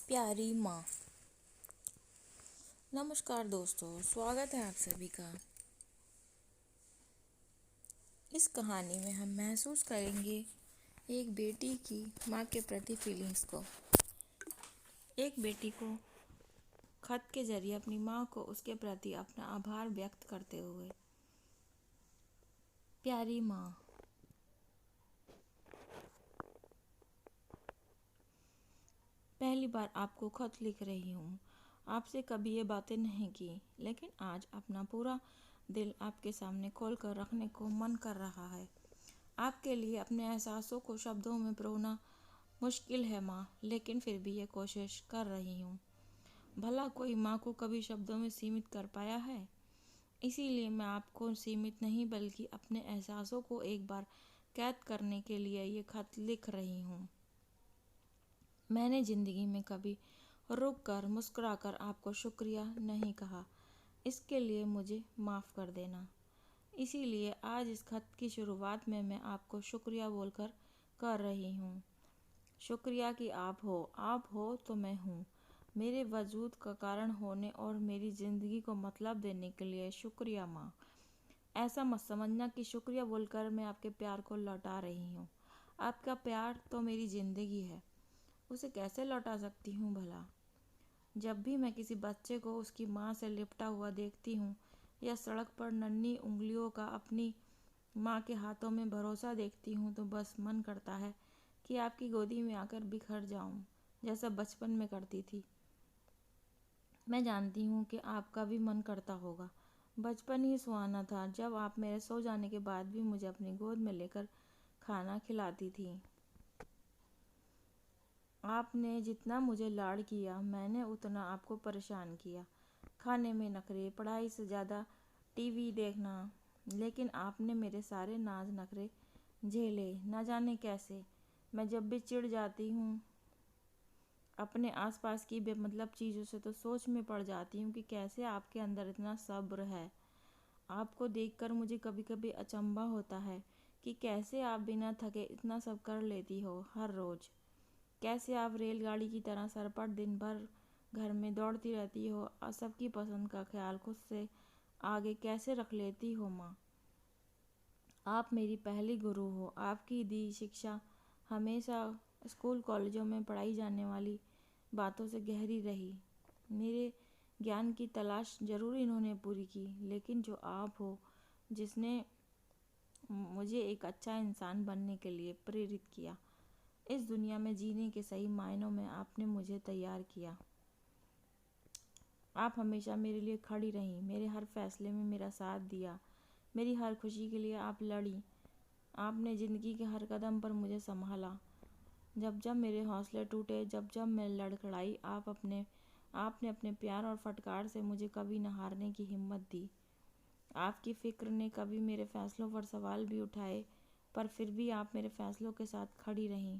प्यारी माँ। नमस्कार दोस्तों, स्वागत है आप सभी का। इस कहानी में हम महसूस करेंगे एक बेटी की माँ के प्रति फीलिंग्स को। एक बेटी को खत के जरिए अपनी माँ को उसके प्रति अपना आभार व्यक्त करते हुए। प्यारी माँ, पहली बार आपको खत लिख रही हूँ। आपसे कभी ये बातें नहीं की, लेकिन आज अपना पूरा दिल आपके सामने खोल कर रखने को मन कर रहा है। आपके लिए अपने एहसासों को शब्दों में पिरोना मुश्किल है माँ, लेकिन फिर भी ये कोशिश कर रही हूँ। भला कोई माँ को कभी शब्दों में सीमित कर पाया है? इसीलिए मैं आपको सीमित नहीं बल्कि अपने एहसासों को एक बार कैद करने के लिए ये खत लिख रही हूँ। मैंने ज़िंदगी में कभी रुक कर मुस्कुराकर आपको शुक्रिया नहीं कहा, इसके लिए मुझे माफ़ कर देना। इसीलिए आज इस खत की शुरुआत में मैं आपको शुक्रिया बोलकर कर रही हूँ। शुक्रिया कि आप हो तो मैं हूँ। मेरे वजूद का कारण होने और मेरी ज़िंदगी को मतलब देने के लिए शुक्रिया माँ। ऐसा मत समझना कि शुक्रिया बोलकर मैं आपके प्यार को लौटा रही हूँ। आपका प्यार तो मेरी ज़िंदगी है, उसे कैसे लौटा सकती हूँ भला? जब भी मैं किसी बच्चे को उसकी माँ से लिपटा हुआ देखती हूँ या सड़क पर नन्ही उंगलियों का अपनी माँ के हाथों में भरोसा देखती हूँ, तो बस मन करता है कि आपकी गोदी में आकर बिखर जाऊँ, जैसा बचपन में करती थी। मैं जानती हूँ कि आपका भी मन करता होगा। बचपन ही सुहाना था, जब आप मेरे सो जाने के बाद भी मुझे अपनी गोद में लेकर खाना खिलाती थी। आपने जितना मुझे लाड़ किया, मैंने उतना आपको परेशान किया। खाने में नखरे, पढ़ाई से ज़्यादा टीवी देखना, लेकिन आपने मेरे सारे नाज नखरे झेले, न जाने कैसे। मैं जब भी चिढ़ जाती हूँ अपने आसपास की बेमतलब चीज़ों से, तो सोच में पड़ जाती हूँ कि कैसे आपके अंदर इतना सब्र है। आपको देखकर मुझे कभी कभी अचंभा होता है कि कैसे आप बिना थके इतना सब कर लेती हो हर रोज़। कैसे आप रेलगाड़ी की तरह सरपट दिन भर घर में दौड़ती रहती हो और सबकी पसंद का ख्याल खुद से आगे कैसे रख लेती हो माँ। आप मेरी पहली गुरु हो। आपकी दी शिक्षा हमेशा स्कूल कॉलेजों में पढ़ाई जाने वाली बातों से गहरी रही। मेरे ज्ञान की तलाश जरूर इन्होंने पूरी की, लेकिन जो आप हो, जिसने मुझे एक अच्छा इंसान बनने के लिए प्रेरित किया, इस दुनिया में जीने के सही मायनों में आपने मुझे तैयार किया। आप हमेशा मेरे लिए खड़ी रहीं, मेरे हर फैसले में मेरा साथ दिया, मेरी हर खुशी के लिए आप लड़ी। आपने ज़िंदगी के हर कदम पर मुझे संभाला। जब जब मेरे हौसले टूटे, जब जब मैं लड़खड़ाई, आपने अपने प्यार और फटकार से मुझे कभी न हारने की हिम्मत दी। आपकी फ़िक्र ने कभी मेरे फैसलों पर सवाल भी उठाए, पर फिर भी आप मेरे फैसलों के साथ खड़ी रहीं।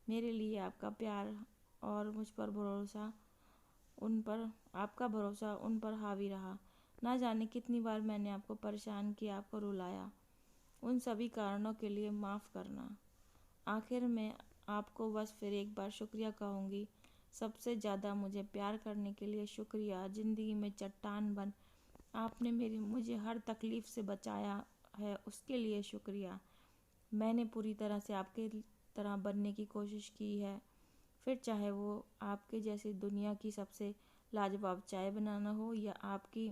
मेरे लिए आपका प्यार और मुझ पर भरोसा आपका भरोसा उन पर हावी रहा। ना जाने कितनी बार मैंने आपको परेशान किया, आपको रुलाया। उन सभी कारणों के लिए माफ़ करना। आखिर में आपको बस फिर एक बार शुक्रिया कहूँगी। सबसे ज़्यादा मुझे प्यार करने के लिए शुक्रिया। ज़िंदगी में चट्टान बन आपने मुझे हर तकलीफ़ से बचाया है, उसके लिए शुक्रिया। मैंने पूरी तरह से आपके तरह बनने की कोशिश की है, फिर चाहे वो आपके जैसे दुनिया की सबसे लाजवाब चाय बनाना हो या आपकी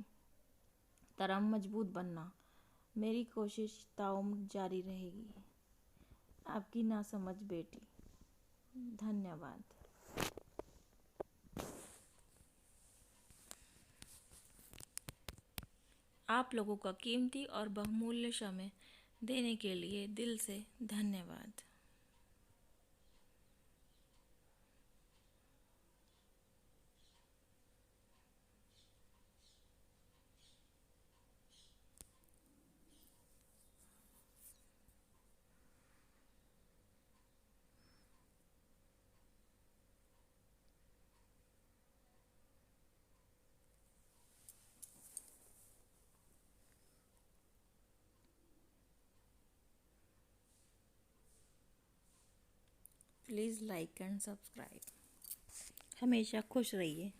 तरह मजबूत बनना। मेरी कोशिश ताउम्र जारी रहेगी। आपकी नासमझ बेटी। धन्यवाद। आप लोगों का कीमती और बहुमूल्य समय देने के लिए दिल से धन्यवाद। Please like and subscribe. हमेशा खुश रहिए।